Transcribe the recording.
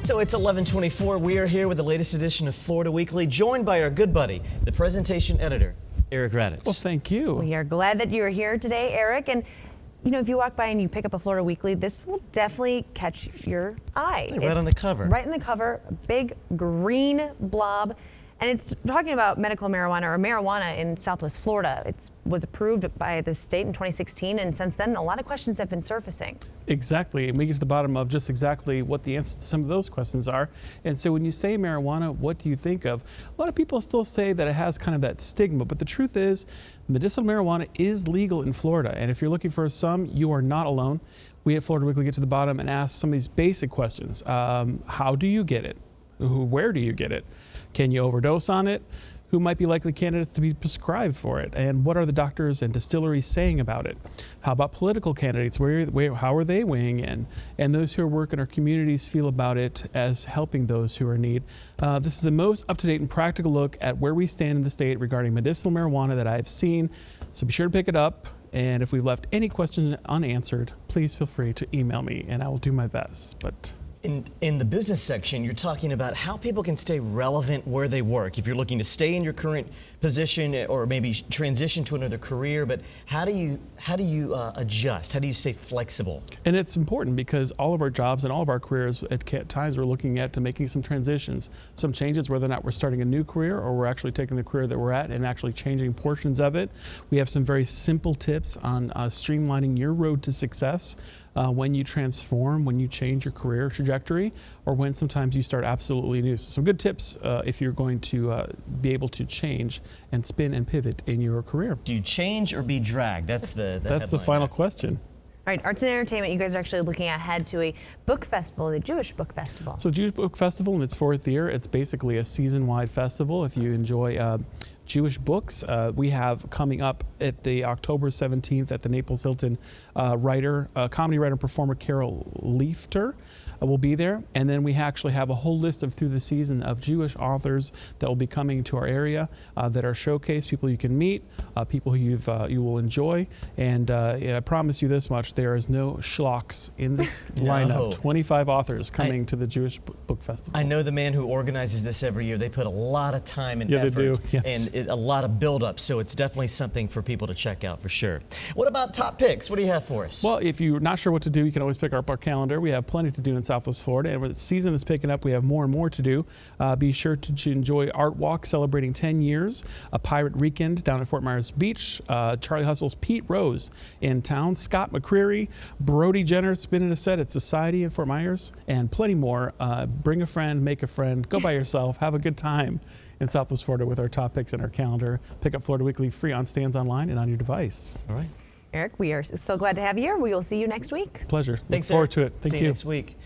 So it's 11:24. We are here with the latest edition of Florida Weekly, joined by our good buddy, the presentation editor, Eric Raddatz. Well, thank you. We are glad that you're here today, Eric. And you know, if you walk by and you pick up a Florida Weekly, this will definitely catch your eye. Right on the cover. Right in the cover, a big green blob. And it's talking about medical marijuana, or marijuana in Southwest Florida. It was approved by the state in 2016, and since then, a lot of questions have been surfacing. Exactly, and we get to the bottom of just exactly what the answers to some of those questions are. And so when you say marijuana, what do you think of? A lot of people still say that it has kind of that stigma, but the truth is, medicinal marijuana is legal in Florida. And if you're looking for some, you are not alone. We at Florida Weekly get to the bottom and ask some of these basic questions. How do you get it? Where do you get it? Can you overdose on it? Who might be likely candidates to be prescribed for it? And what are the doctors and distilleries saying about it? How about political candidates? How are they weighing in? And those who work in our communities feel about it as helping those who are in need. This is the most up-to-date and practical look at where we stand in the state regarding medicinal marijuana that I've seen. So be sure to pick it up. And if we've left any questions unanswered, please feel free to email me and I will do my best. But In the business section, you're talking about how people can stay relevant where they work. If you're looking to stay in your current position or maybe transition to another career, but how do you adjust? How do you stay flexible? And it's important because all of our jobs and all of our careers at times we're looking at to making some transitions, some changes, whether or not we're starting a new career or we're actually taking the career that we're at and actually changing portions of it. We have some very simple tips on streamlining your road to success. When you transform, when you change your career trajectory, or when sometimes you start absolutely new. So some good tips if you're going to be able to change and spin and pivot in your career. Do you change or be dragged? That's the final question. All right, arts and entertainment, you guys are actually looking ahead to a book festival, the Jewish Book Festival. So Jewish Book Festival in its fourth year, it's basically a season-wide festival. If you enjoy Jewish books, we have coming up at the October 17th at the Naples Hilton comedy writer and performer Carol Leifter will be there. And then we actually have a whole list of through the season of Jewish authors that will be coming to our area that are showcased, people you can meet, people who you will enjoy. And I promise you this much, there is no schlocks in this lineup. 25 authors coming to the Jewish Book Festival. I know the man who organizes this every year. They put a lot of time and effort. They do. Yes. And a lot of build-up, so it's definitely something for people to check out for sure. What about top picks? What do you have for us? Well, if you're not sure what to do, you can always pick up our calendar. We have plenty to do in Southwest Florida, and when the season is picking up, we have more and more to do. Be sure to enjoy Art Walk celebrating 10 years, a pirate weekend down at Fort Myers Beach, Charlie Hustle's Pete Rose in town, Scott McCreery, Brody Jenner spinning a set at Society in Fort Myers, and plenty more. Bring a friend, make a friend, go by yourself, have a good time in Southwest Florida with our top picks in our calendar. Pick up Florida Weekly free on stands online and on your device. All right. Eric, we are so glad to have you here. We will see you next week. Pleasure. Thanks, Look forward to it. Thank you. See you next week.